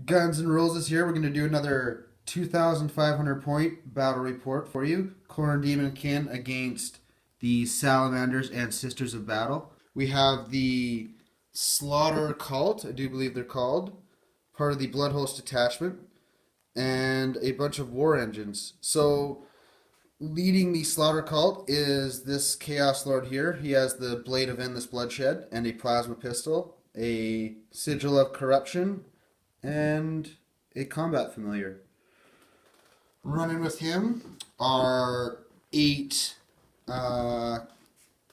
Guns and Roses here. We're going to do another 2,500 point battle report for you. Khorne Daemonkin against the Salamanders and Sisters of Battle. We have the Slaughter Cult, I do believe they're called, part of the Bloodhost Detachment, and a bunch of war engines. So, leading the Slaughter Cult is this Chaos Lord here. He has the Blade of Endless Bloodshed and a Plasma Pistol, a Sigil of Corruption, and a combat familiar. Running with him are 8, what are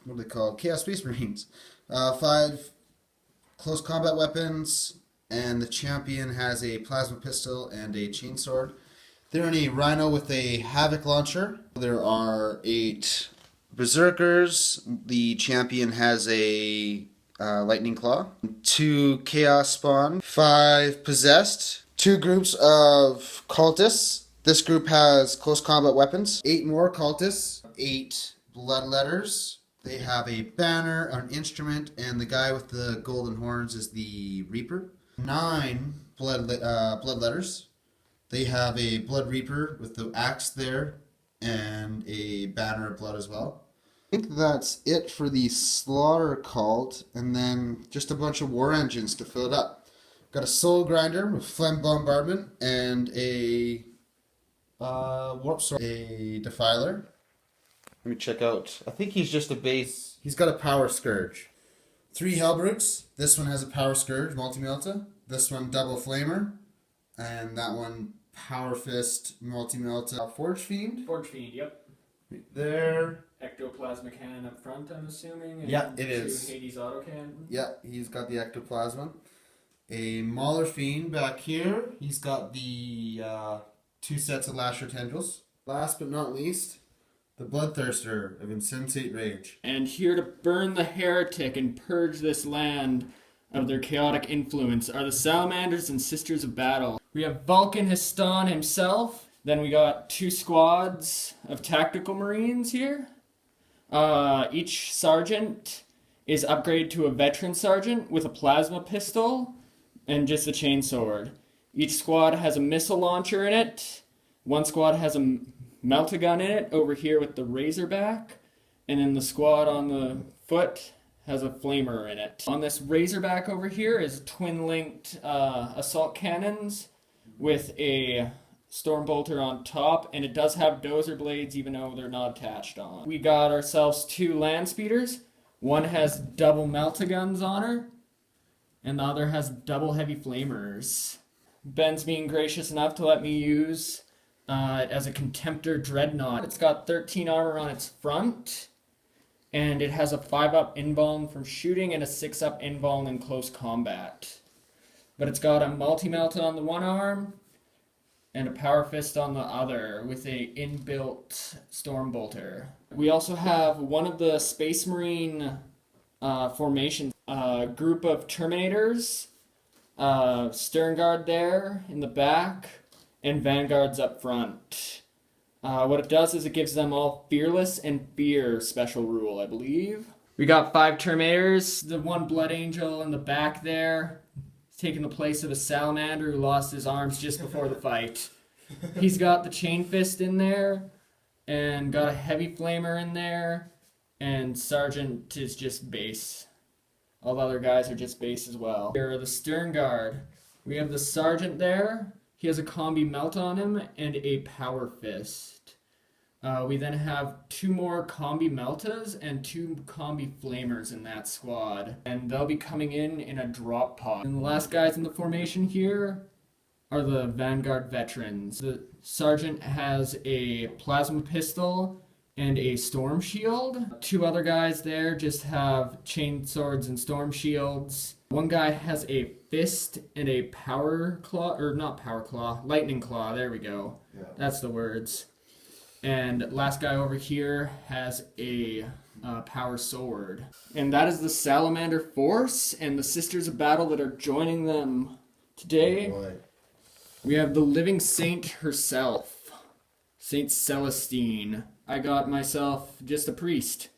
they called? Chaos Space Marines. 5 close combat weapons, and the champion has a plasma pistol and a chainsword. They're in a Rhino with a Havoc launcher. There are 8 Berserkers. The champion has a Lightning Claw. 2 Chaos Spawn. 5 Possessed. 2 groups of Cultists. This group has close combat weapons. 8 more Cultists. 8 Bloodletters. They have a banner, an instrument, and the guy with the golden horns is the Reaper. 9 Bloodletters. They have a Blood Reaper with the axe there and a banner of blood as well. I think that's it for the Slaughter Cult, and then just a bunch of war engines to fill it up. Got a Soul Grinder with Phlegm Bombardment and a Warp Sword, a Defiler. Let me check out. I think he's just a base. He's got a Power Scourge. 3 Hellbrutes. This one has a Power Scourge, Multi-Melta. This one Double Flamer. And that one Power Fist, Multi-Melta. Forge Fiend. Forge Fiend, yep. Right there. Ectoplasma cannon up front, I'm assuming. And Yeah, it is. 2 Hades auto cannon. Yeah, he's got the Ectoplasma. A Mauler Fiend back here. He's got the 2 sets of Lasher Tendrils. Last but not least, the Bloodthirster of Insensate Rage. And here to burn the heretic and purge this land of their chaotic influence are the Salamanders and Sisters of Battle. We have Vulcan Histon himself. Then we got 2 squads of tactical marines here. Each sergeant is upgraded to a veteran sergeant with a plasma pistol and just a chainsword. Each squad has a missile launcher in it. One squad has a melt-a-gun in it over here with the Razorback. And then the squad on the foot has a flamer in it. On this Razorback over here is twin-linked assault cannons with a Stormbolter on top, and it does have dozer blades even though they're not attached on. We got ourselves 2 land speeders. One has double melt-a-guns on her, and the other has double heavy flamers. Ben's being gracious enough to let me use it as a Contemptor Dreadnought. It's got 13 armor on its front, and it has a 5-up invuln from shooting and a 6-up invuln in close combat. But it's got a multi-melt on the one arm and a Power Fist on the other with a inbuilt Stormbolter. We also have one of the Space Marine formations, a group of Terminators, Stern Guard there in the back, and Vanguards up front. What it does is it gives them all Fearless and Fear special rule, I believe. We got 5 Terminators, the one Blood Angel in the back there, taking the place of a Salamander who lost his arms just before the fight. He's got the Chain Fist in there, and got a Heavy Flamer in there, and Sergeant is just base. All the other guys are just base as well. Here are the Stern Guard. We have the Sergeant there. He has a Combi Melt on him and a Power Fist. We then have 2 more Combi Meltas and 2 Combi Flamers in that squad. And they'll be coming in a drop pod. And the last guys in the formation here are the Vanguard Veterans. The Sergeant has a Plasma Pistol and a Storm Shield. 2 other guys there just have Chain Swords and Storm Shields. One guy has a Fist and a Power Claw, or not Power Claw, Lightning Claw, there we go. Yeah. That's the words. And last guy over here has a Power Sword. And that is the Salamander Force and the Sisters of Battle that are joining them today. Oh boy. We have the Living Saint herself, Saint Celestine. I got myself just a priest,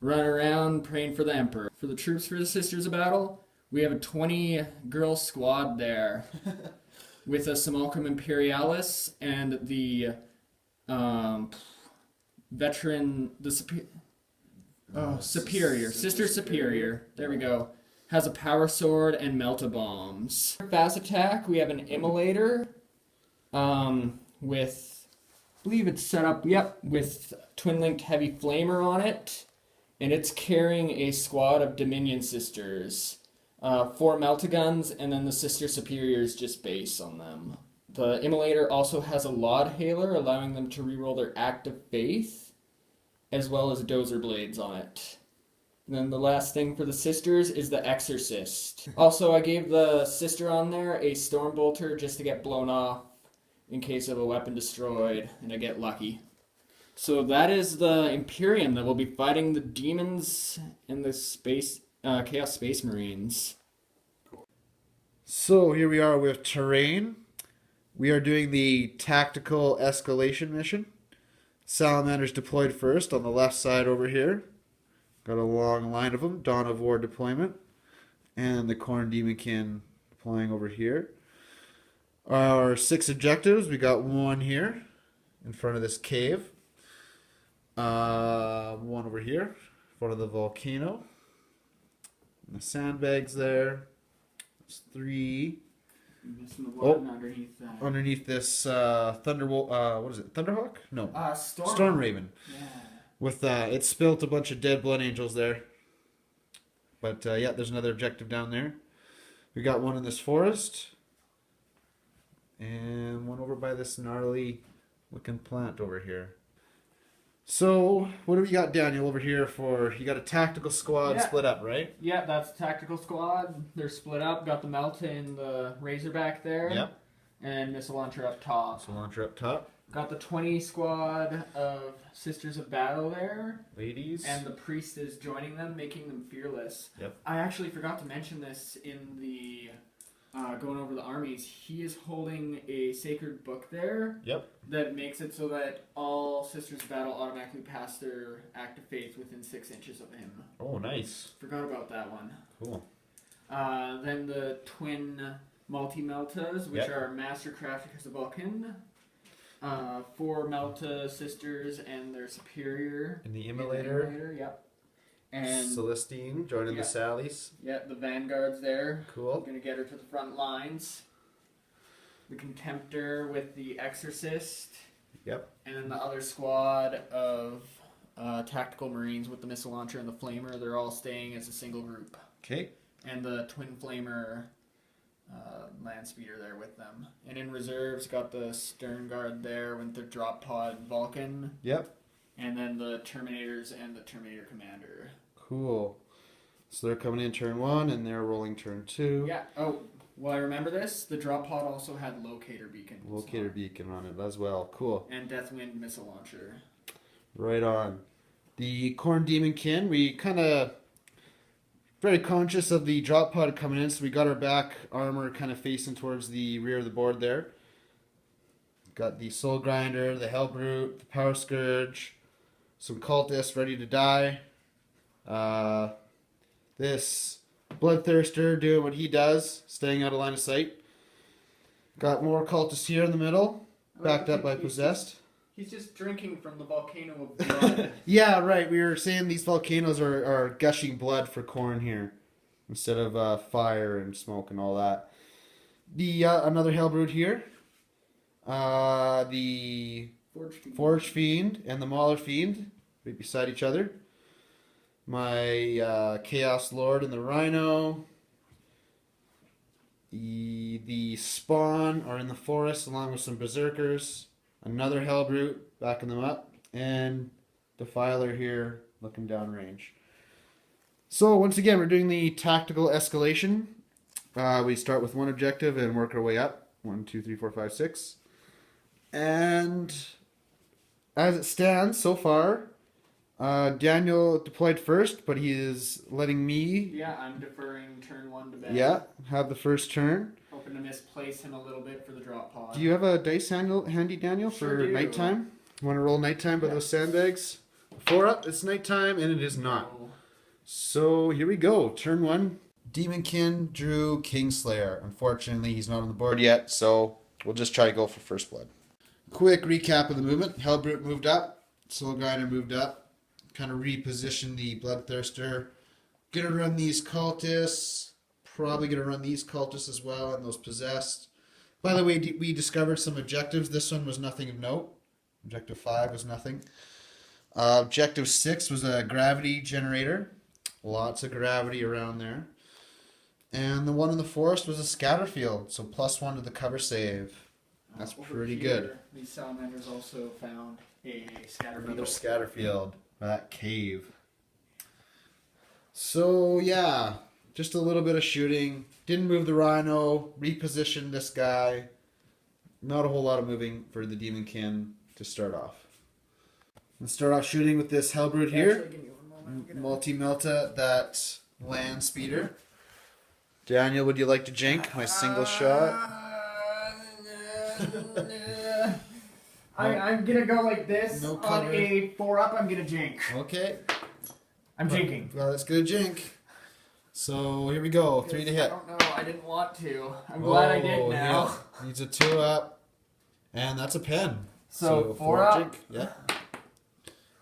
running around praying for the Emperor. For the troops for the Sisters of Battle, we have a 20-girl squad there. with a Simulacrum Imperialis and the veteran, the Superior, Sister Superior. There we go. Has a power sword and melta-bombs. Fast attack, we have an Immolator with, I believe it's set up, yep, with twin-linked heavy flamer on it. And it's carrying a squad of Dominion Sisters. 4 melta-guns, and then the Sister Superiors just base on them. The Immolator also has a Laud Hailer, allowing them to reroll their Act of Faith, as well as Dozer Blades on it. And then the last thing for the Sisters is the Exorcist. Also, I gave the Sister on there a Stormbolter just to get blown off in case of a weapon destroyed, and I get lucky. So that is the Imperium that will be fighting the demons and the Chaos Space Marines. So here we are with terrain. We are doing the tactical escalation mission. Salamanders deployed first on the left side over here. Got a long line of them. Dawn of War deployment. And the Khorne Daemonkin deploying over here. Our 6 objectives. We got one here in front of this cave. One over here in front of the volcano. And the sandbags there. That's 3. Missing the one underneath that. Underneath this what is it? Thunderhawk? No. Storm Raven. Yeah. With it spilt a bunch of dead blood angels there. But yeah, there's another objective down there. We got one in this forest. And one over by this gnarly looking plant over here. So, what do we got, Daniel, over here for... You got a tactical squad split up, right? Yeah, that's a tactical squad. They're split up. Got the Melta and the Razorback there. Yep. And Missile Launcher up top. Missile Launcher up top. Got the 20 squad of Sisters of Battle there. Ladies. And the Priest is joining them, making them fearless. Yep. I actually forgot to mention this in the... going over the armies. He is holding a sacred book there. Yep. That makes it so that all Sisters of Battle automatically pass their Act of Faith within 6 inches of him. Oh, nice. Forgot about that one. Cool. Then the twin multi-meltas, which are Mastercraft because of Vulcan. 4 melta sisters and their superior. And the Immolator. Yep. And Celestine joining the Sallies. Yeah, the Vanguard's there. Cool. Gonna get her to the front lines. The Contemptor with the Exorcist. Yep. And then the other squad of tactical marines with the missile launcher and the flamer. They're all staying as a single group. Okay. And the twin flamer land speeder there with them. And in reserves, got the Stern Guard there with the drop pod Vulcan. Yep. And then the Terminators and the Terminator Commander. Cool. So they're coming in turn 1 and they're rolling turn 2. Yeah. Oh, well, I remember this. The drop pod also had locator beacon. Locator beacon on it as well. Cool. And Deathwind missile launcher. Right on. The Khorne Daemonkin, we kind of very conscious of the drop pod coming in, so we got our back armor kind of facing towards the rear of the board there. Got the Soul Grinder, the Hellbrute, the Power Scourge, some Cultists ready to die. This Bloodthirster doing what he does, staying out of line of sight. Got more Cultists here in the middle, backed up by Possessed. He's just drinking from the volcano of blood. Yeah, right. We were saying these volcanoes are gushing blood for Khorne here, instead of fire and smoke and all that. The another Hellbrute here. The Forge Fiend and the Mauler Fiend right beside each other. My Chaos Lord and the Rhino. The Spawn are in the forest along with some Berserkers. Another Hellbrute backing them up. And Defiler here looking downrange. So once again, we're doing the tactical escalation. We start with one objective and work our way up. 1, 2, 3, 4, 5, 6. And as it stands so far, Daniel deployed first, but he is letting me... Yeah, I'm deferring turn 1 to Ben. Yeah, have the first turn. Hoping to misplace him a little bit for the drop pod. Do you have a dice handy, Daniel, for nighttime? You want to roll nighttime by those sandbags? 4 up, it's nighttime, and it is not. No. So here we go. Turn 1. Daemonkin drew Kingslayer. Unfortunately, he's not on the board yet, so we'll just try to go for first blood. Quick recap of the movement. Hellbrute moved up. Soul Grinder moved up. Kind of repositioned the Bloodthirster. Gonna run these Cultists. Probably gonna run these Cultists as well and those Possessed. By the way, we discovered some objectives. This one was nothing of note. Objective 5 was nothing. Objective 6 was a gravity generator. Lots of gravity around there. And the one in the forest was a scatter field, so +1 to the cover save. That's pretty good. These salamanders also found a scatter field. Another scatter field by that cave. So yeah, just a little bit of shooting. Didn't move the rhino. Repositioned this guy. Not a whole lot of moving for the Daemonkin to start off. Let's start off shooting with this Hellbrute here. Multi-Melta, that land speeder. Daniel, would you like to jink my single shot? I'm gonna go like this. No on cover. a 4-up, I'm gonna jink. Okay. I'm jinking. Well, let's get a jink. So here we go. 3 to hit. I don't know. I didn't want to. I'm glad I did now. Yeah. Needs a 2-up. And that's a pen. So 4-up. Jink. Yeah.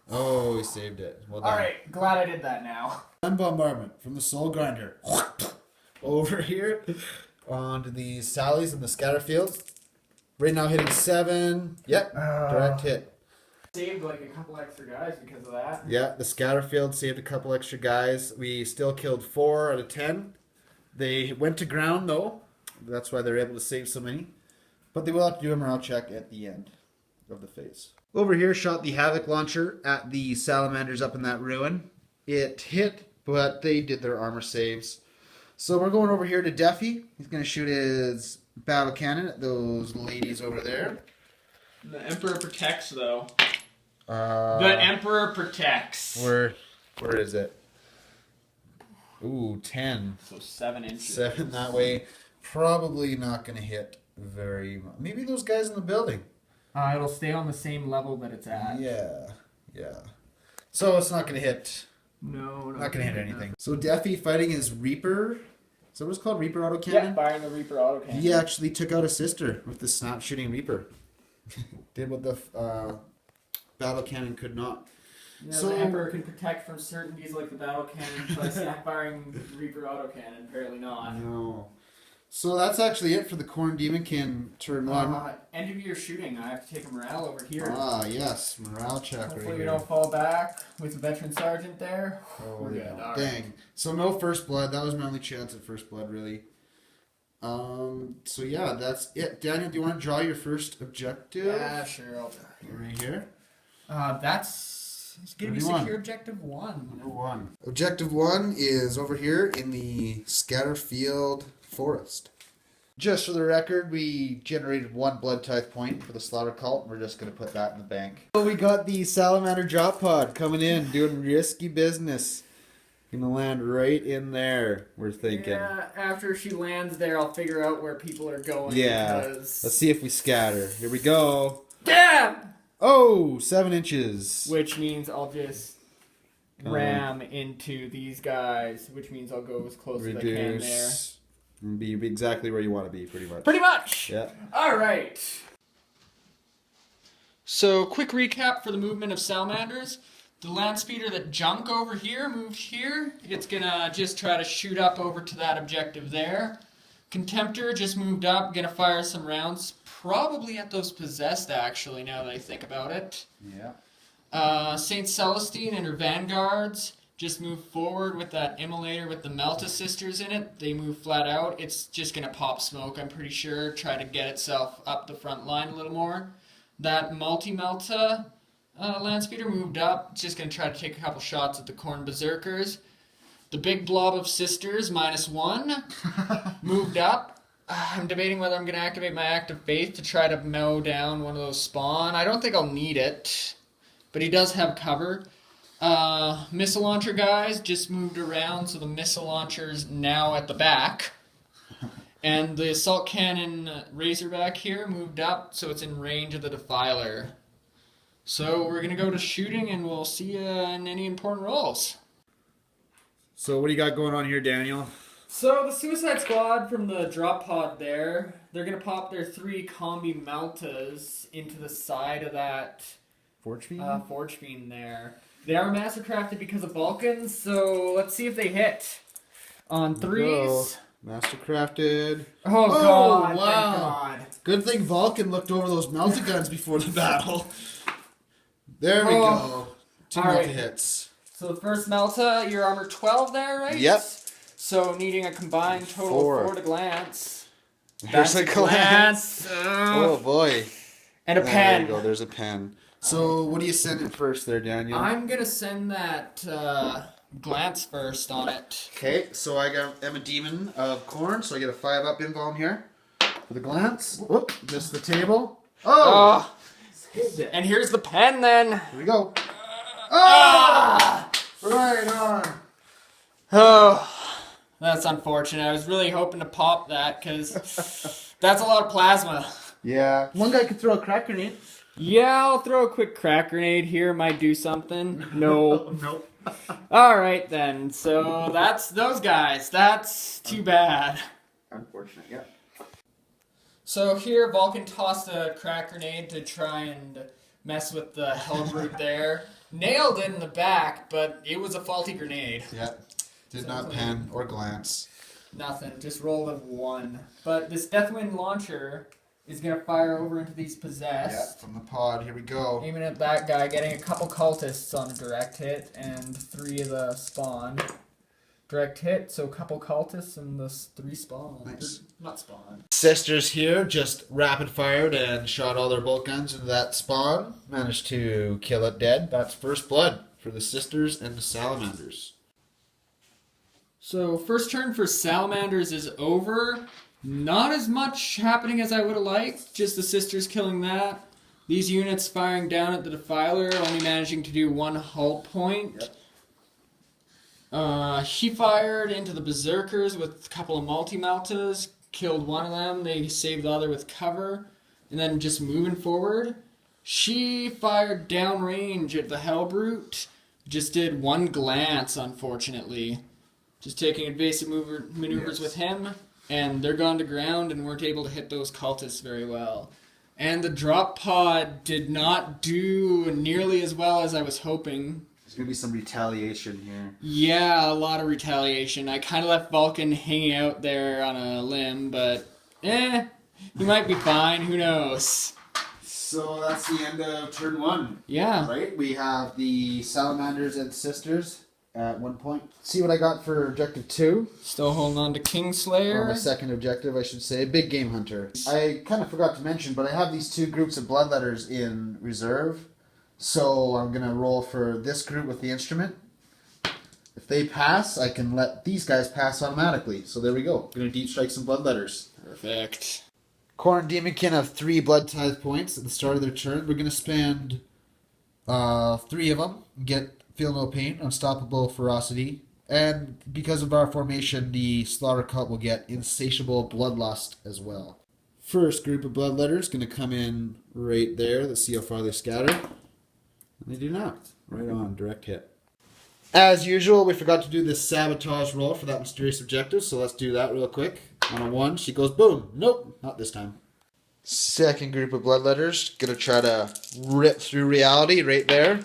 Oh, he saved it. Well done. Alright, glad I did that now. One bombardment from the Soul Grinder. Over here onto the Sallies and the Scatterfields. Right now hitting 7. Yep, direct hit. Saved like a couple extra guys because of that. Yeah, the Scatterfield saved a couple extra guys. We still killed 4 out of 10. They went to ground though. That's why they're able to save so many. But they will have to do a morale check at the end of the phase. Over here, shot the Havoc Launcher at the Salamanders up in that ruin. It hit, but they did their armor saves. So we're going over here to Deffy. He's going to shoot his battle cannon at those ladies over there. The Emperor protects, though. The Emperor protects. Where is it? Ooh, 10. So 7 inches. 7 that way. Probably not going to hit very much. Maybe those guys in the building. It'll stay on the same level that it's at. Yeah. So it's not going to hit. No, Not going to hit anything. So Deffy fighting his Reaper. Is that what it's called? Reaper autocannon? Yeah, firing the Reaper autocannon. He actually took out a sister with the snap shooting Reaper. Did what the battle cannon could not. Yeah, So the Emperor can protect from certainties like the battle cannon, but snap firing Reaper autocannon, apparently not. No. So that's actually it for the Khorne Daemonkin turn 1. End of your shooting. I have to take a morale over here. Yes. Morale check Hopefully right we here. don't fall back with the veteran sergeant there. Oh, We're good. yeah. All right. Dang. So no first blood. That was my only chance at first blood, really. So yeah, that's it. Daniel, do you want to draw your first objective? Yeah, sure. I'll draw here. Right here. It's going to be 31. secure objective 1. Number 1. Objective 1 is over here in the Scatterfield Forest. Just for the record, we generated 1 blood tithe point for the slaughter cult. We're just going to put that in the bank. So we got the Salamander drop pod coming in, doing risky business. Gonna land right in there, we're thinking. Yeah, after she lands there, I'll figure out where people are going. Yeah. Because... Let's see if we scatter. Here we go. Damn! Oh, 7 inches. Which means I'll just ram into these guys, which means I'll go as close as I can there. Reduce. And be exactly where you want to be, pretty much. Pretty much! Yeah. Alright. So, quick recap for the movement of Salamanders. The land speeder that junk over here moved here. It's gonna just try to shoot up over to that objective there. Contemptor just moved up, gonna fire some rounds. Probably at those possessed, actually, now that I think about it. Yeah. Saint Celestine and her vanguards just move forward with that immolator with the Melta sisters in it. They move flat out. It's just gonna pop smoke, I'm pretty sure. Try to get itself up the front line a little more. That multi-Melta land speeder moved up. It's just going to try to take a couple shots at the Khorne Berserkers. The big blob of sisters, -1, moved up. I'm debating whether I'm going to activate my Act of Faith to try to mow down one of those spawn. I don't think I'll need it, but he does have cover. Missile launcher guys just moved around, so the missile launcher's now at the back. And the assault cannon Razorback here moved up, so it's in range of the Defiler. So we're going to go to shooting, and we'll see you in any important rolls. So what do you got going on here, Daniel? So the Suicide Squad from the drop pod there, they're going to pop their 3 combi Meltas into the side of that Forge Fiend? Forge Fiend there. They are mastercrafted because of Vulcans, so let's see if they hit. On 3s. Mastercrafted. Oh god, wow. thank god. Good thing Vulcan looked over those melta guns before the battle. There we go. 2 melta hits. So the first Melta, your armor 12 there, right? Yep. So needing a combined total of 4 to glance. There's a glance. Oh boy. And a pen. There you go, there's a pen. So what do you send it first there, Daniel? I'm going to send that glance first on it. Okay, so I'm a demon of Khorne, so I get a 5-up invuln here for the glance. Whoop, just the table. Oh! And here's the pen then. Here we go. Oh! Right on. Oh, that's unfortunate. I was really hoping to pop that because that's a lot of plasma. Yeah. One guy could throw a crack grenade. Yeah, I'll throw a quick crack grenade here. Might do something. No. Nope. All right then. So that's those guys. That's too bad. Unfortunate, yeah. So here, Vulcan tossed a crack grenade to try and mess with the Hellbrute there. Nailed it in the back, but it was a faulty grenade. Yeah. Did not pen or glance. Nothing. Just rolled a 1. But this Deathwind launcher is going to fire over into these possessed. Yeah, from the pod. Here we go. Aiming at that guy, getting a couple cultists on a direct hit, and 3 of the spawn. Direct hit, so a couple cultists and the 3 spawn. Nice. Not spawn. Sisters here just rapid fired and shot all their bolt guns into that spawn. Managed to kill it dead. That's first blood for the sisters and the salamanders. So first turn for Salamanders is over. Not as much happening as I would have liked. Just the sisters killing that. These units firing down at the Defiler, only managing to do 1 hull point. Yep. She fired into the Berserkers with a couple of multi-meltas. Killed one of them. They saved the other with cover. And then just moving forward, she fired downrange at the Hellbrute. Just did 1 glance, unfortunately. Just taking evasive maneuvers with him. And they're gone to ground and weren't able to hit those cultists very well. And the drop pod did not do nearly as well as I was hoping. There's going to be some retaliation here. Yeah, a lot of retaliation. I kind of left Vulcan hanging out there on a limb, but he might be fine. Who knows? So that's the end of turn 1. Yeah. Right? We have the salamanders and sisters at 1 point. See what I got for objective 2? Still holding on to Kingslayer. Or the second objective, I should say. Big Game Hunter. I kind of forgot to mention, but I have these 2 groups of bloodletters in reserve. So I'm going to roll for this group with the instrument. If they pass, I can let these guys pass automatically. So there we go. Going to deep strike some bloodletters. Perfect. Khorne Daemonkin have 3 blood tithe points at the start of their turn. We're going to spend 3 of them. Get Feel No Pain, Unstoppable Ferocity. And because of our formation, the Slaughter Cult will get Insatiable Bloodlust as well. First group of bloodletters going to come in right there. Let's see how far they scatter. And they do not. Right on, direct hit. As usual, we forgot to do this sabotage roll for that mysterious objective, so let's do that real quick. On a 1, she goes boom. Nope, not this time. Second group of bloodletters, gonna try to rip through reality right there.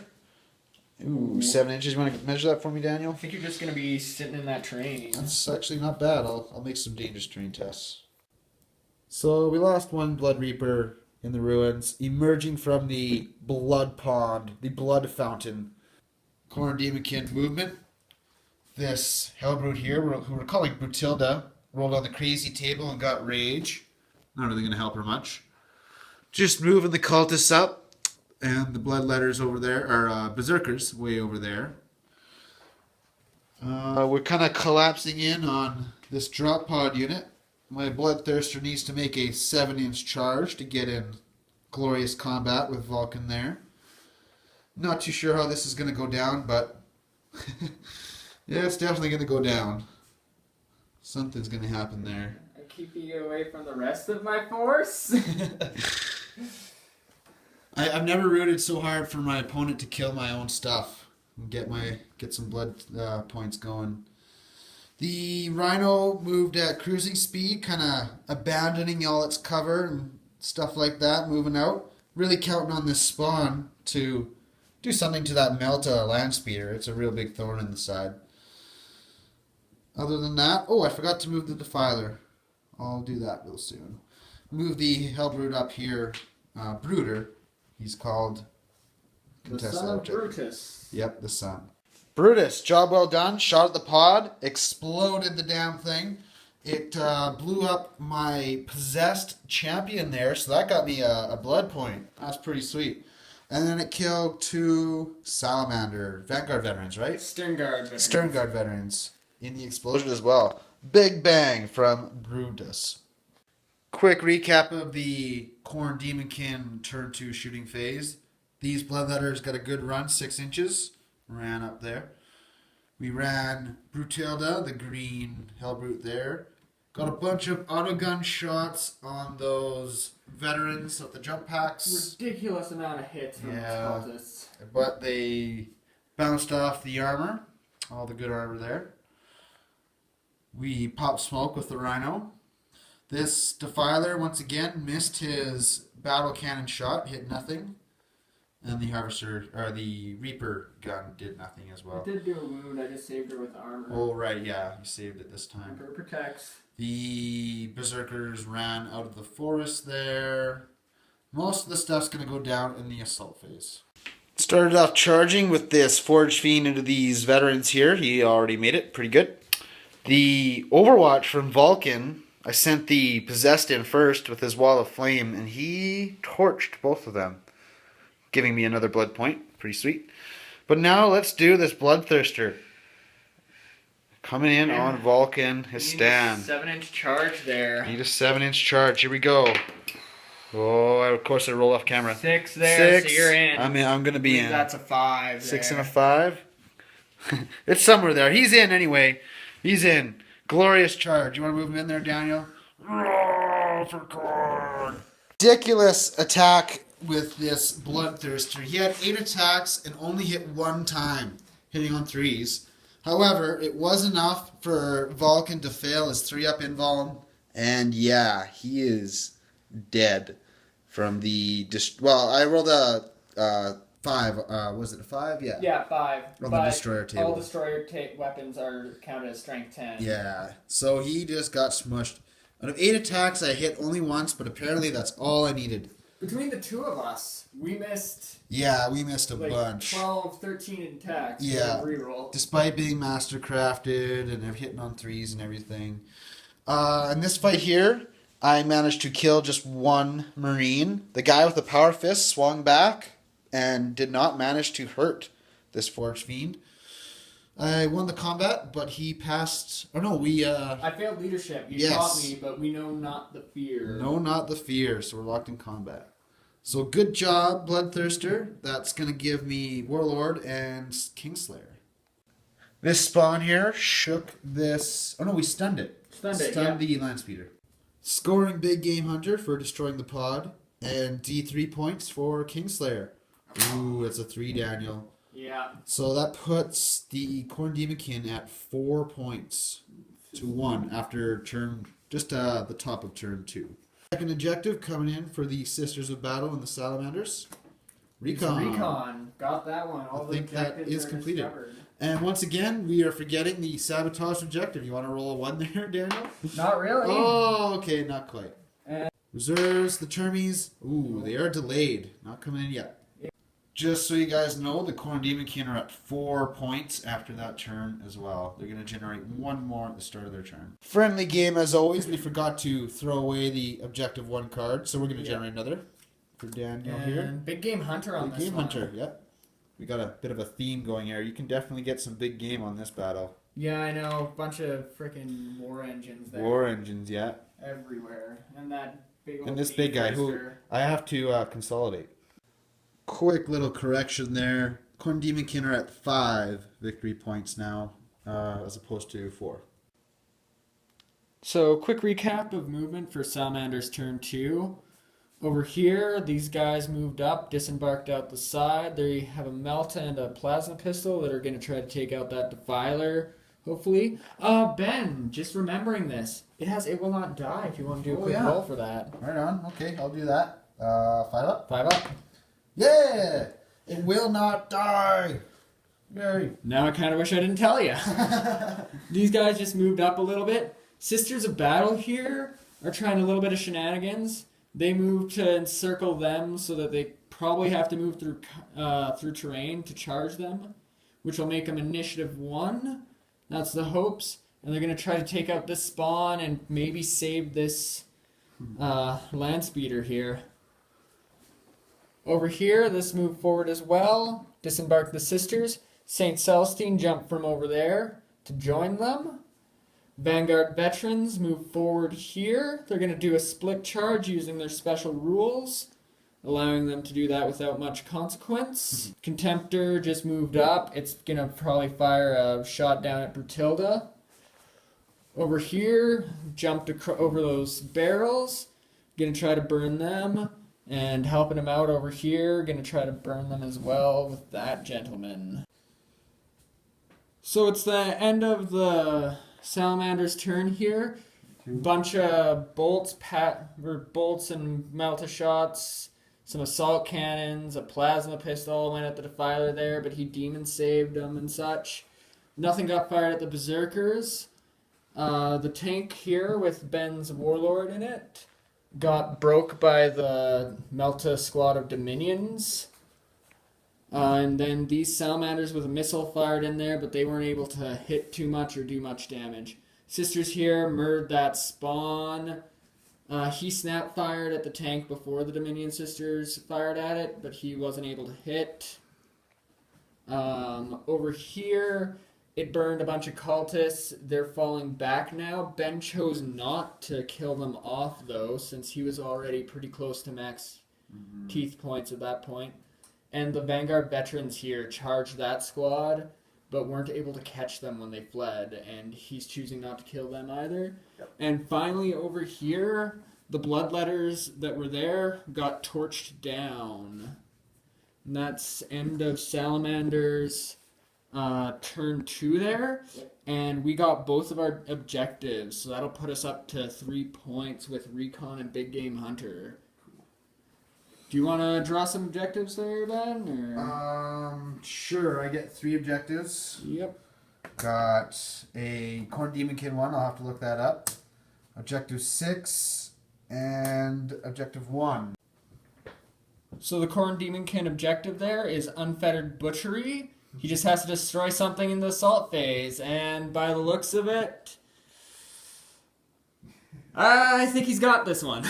Ooh, 7 inches. You want to measure that for me, Daniel? I think you're just going to be sitting in that train. That's actually not bad. I'll make some dangerous terrain tests. So we lost 1 Blood Reaper in the ruins, emerging from the blood pond, the blood fountain. Khorne Daemonkin movement. This Hellbrute here, who we're calling Brutilda, rolled on the crazy table and got rage. Not really going to help her much. Just moving the cultists up. And the bloodletters over there, or berserkers way over there. We're kind of collapsing in on this drop pod unit. My bloodthirster needs to make a 7-inch charge to get in glorious combat with Vulcan there. Not too sure how this is going to go down, but yeah, it's definitely going to go down. Something's going to happen there. I'm keeping you away from the rest of my force. I've never rooted so hard for my opponent to kill my own stuff and get some blood points going. The Rhino moved at cruising speed, kind of abandoning all its cover and stuff like that, moving out. Really counting on this spawn to do something to that Melta land speeder. It's a real big thorn in the side. Other than that, oh, I forgot to move the Defiler. I'll do that real soon. Move the Hellbrood up here. Brooder, he's called. The son of Brutus. Yep, the son. Brutus, job well done. Shot at the pod, exploded the damn thing. It blew up my possessed champion there, so that got me a blood point. That's pretty sweet. And then it killed 2 Salamander Vanguard veterans, right? Sterngard veterans in the explosion as well. Big bang from Brutus. Quick recap of the Khorne Daemonkin turn 2 shooting phase. These bloodletters got a good run, 6 inches. Ran up there. We ran Brutilda, the green Hellbrute there. Got a bunch of autogun shots on those veterans of the jump packs. Ridiculous amount of hits from the Cultists. But they bounced off the armor. All the good armor there. We popped smoke with the Rhino. This Defiler, once again, missed his battle cannon shot, hit nothing. And the Harvester, or the Reaper gun did nothing as well. It did do a wound, I just saved her with armor. Oh, right, yeah, you saved it this time. Reaper protects. The Berserkers ran out of the forest there. Most of the stuff's going to go down in the assault phase. Started off charging with this Forge Fiend into these veterans here. He already made it pretty good. The Overwatch from Vulcan, I sent the Possessed in first with his Wall of Flame, and he torched both of them, giving me another blood point. Pretty sweet. But now let's do this Bloodthirster. Coming in on Vulcan, his stand. 7-inch charge there. Need a 7-inch charge. Here we go. Oh, of course I roll off camera. 6 there, 6. So you're in. I'm going to be in. That's a 5 6 there. and a 5. It's somewhere there. He's in anyway. He's in. Glorious charge. You want to move him in there, Daniel? Oh, for God. Ridiculous attack with this Bloodthirster. He had 8 attacks and only hit 1 time, hitting on 3s. However, it was enough for Vulcan to fail his 3-up invuln. And yeah, he is dead from the... Well, I rolled a 5. Was it a 5? Yeah. Yeah, 5. On the destroyer table. All destroyer weapons are counted as strength 10. Yeah. So he just got smushed. Out of 8 attacks, I hit only once, but apparently that's all I needed. Between the two of us, we missed... Yeah, we missed a bunch. 12, 13 attacks. Yeah. Reroll. Despite Despite being mastercrafted and hitting on 3s and everything. In this fight here, I managed to kill just 1 Marine. The guy with the power fist swung back and did not manage to hurt this Forge Fiend. I won the combat, but he passed... Oh no, we... I failed leadership. You taught me, but we know not the fear. No, not the fear, so we're locked in combat. So good job, Bloodthirster. That's going to give me Warlord and Kingslayer. This spawn here shook this... Oh no, we stunned it. Stunned the Landspeeder. Scoring Big Game Hunter for destroying the pod. And D3 points for Kingslayer. Ooh, it's a 3, Daniel. Yeah. So that puts the Khorne Daemonkin at 4 points to 1 after turn, just the top of turn 2. Second objective coming in for the Sisters of Battle and the Salamanders. Recon. Got that one. All I think that is completed. Discovered. And once again, we are forgetting the Sabotage objective. You want to roll a 1 there, Daniel? Not really. Oh, okay, not quite. Reserves, the Termies. Ooh, they are delayed. Not coming in yet. Just so you guys know, the Khorne Daemonkin are at 4 points after that turn as well. They're going to generate 1 more at the start of their turn. Friendly game as always. We forgot to throw away the objective 1 card, so we're going to generate another for Daniel here. Big Game Hunter on this one. Big Game Hunter, yep. We got a bit of a theme going here. You can definitely get some big game on this battle. Yeah, I know. Bunch of freaking war engines there. War engines, yeah. Everywhere. And that big old... And this big guy who I have to consolidate. Quick little correction there. Khorne Daemonkin are at 5 victory points now, as opposed to 4. So, quick recap of movement for Salamander's turn 2. Over here, these guys moved up, disembarked out the side. They have a Melta and a plasma pistol that are going to try to take out that Defiler. hopefully. Ben, just remembering this. It will not die if you want to do a quick roll for that. Right on. Okay, I'll do that. 5 up. 5 up. Yeah! It will not die! Yay! Now I kind of wish I didn't tell you. These guys just moved up a little bit. Sisters of Battle here are trying a little bit of shenanigans. They moved to encircle them so that they probably have to move through terrain to charge them, which will make them initiative 1. That's the hopes. And they're going to try to take out this spawn and maybe save this land speeder here. Over here, let's move forward as well. Disembark the sisters. St. Celestine jumped from over there to join them. Vanguard veterans move forward here. They're going to do a split charge using their special rules, allowing them to do that without much consequence. Contemptor just moved up. It's going to probably fire a shot down at Brutilda. Over here, jumped over those barrels. Going to try to burn them. And helping him out over here, going to try to burn them as well with that gentleman. So it's the end of the Salamander's turn here. Bunch of bolts and melta shots, some assault cannons, a plasma pistol went at the Defiler there, but he demon saved them and such. Nothing got fired at the Berserkers. The tank here with Ben's Warlord in it got broke by the Melta squad of Dominions. And then these Salamanders with a missile fired in there, but they weren't able to hit too much or do much damage. Sisters here murdered that spawn. He snap fired at the tank before the Dominion sisters fired at it, but he wasn't able to hit. Over here, it burned a bunch of cultists. They're falling back now. Ben chose not to kill them off, though, since he was already pretty close to max teeth points at that point. And the Vanguard veterans here charged that squad, but weren't able to catch them when they fled, and he's choosing not to kill them either. Yep. And finally, over here, the bloodletters that were there got torched down. And that's end of Salamanders. Turn 2 there, and we got both of our objectives, so that'll put us up to 3 points with Recon and Big Game Hunter. Do you want to draw some objectives there, Ben? Or? Sure. I get 3 objectives. Yep. Got a Khorne Daemonkin one. I'll have to look that up. Objective 6 and objective 1. So the Khorne Daemonkin objective there is Unfettered Butchery. He just has to destroy something in the assault phase, and by the looks of it, I think he's got this one.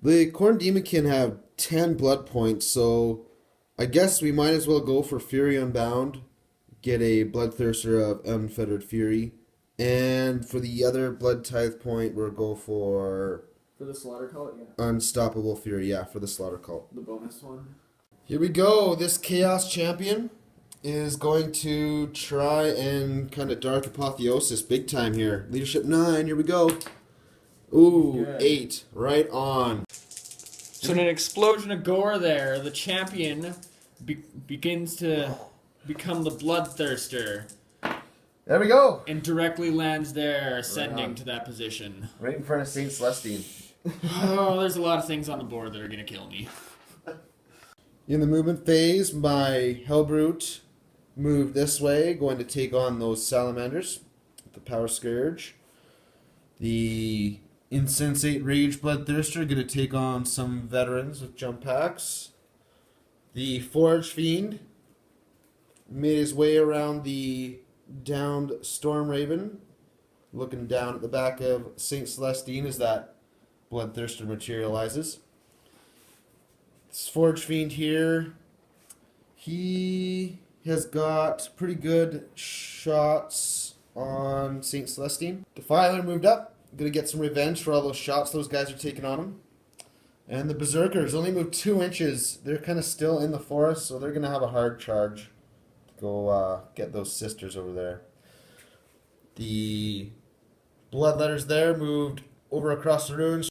The Khorne Daemonkin have 10 blood points, so I guess we might as well go for Fury Unbound, get a Bloodthirster of Unfettered Fury, and for the other Blood Tithe point, we'll go for... For the Slaughter Cult, yeah. Unstoppable Fury, yeah, for the Slaughter Cult. The bonus one. Here we go. This Chaos Champion is going to try and kind of Dark Apotheosis big time here. Leadership 9, here we go. Ooh, 8, right on. So in an explosion of gore there, the champion begins to become the Bloodthirster. There we go. And directly lands there, ascending to that position. Right in front of St. Celestine. Oh, there's a lot of things on the board that are going to kill me. In the movement phase, my Hellbrute moved this way, going to take on those Salamanders with the Power Scourge. The Insensate Rage Bloodthirster going to take on some veterans with jump packs. The Forge Fiend made his way around the downed Storm Raven, looking down at the back of St. Celestine as that Bloodthirster materializes. This Forge Fiend here, he has got pretty good shots on St. Celestine. Defiler moved up, gonna get some revenge for all those shots those guys are taking on him. And the Berserkers only moved 2 inches. They're kind of still in the forest, so they're gonna have a hard charge to go get those sisters over there. The Bloodletters there moved over across the ruins,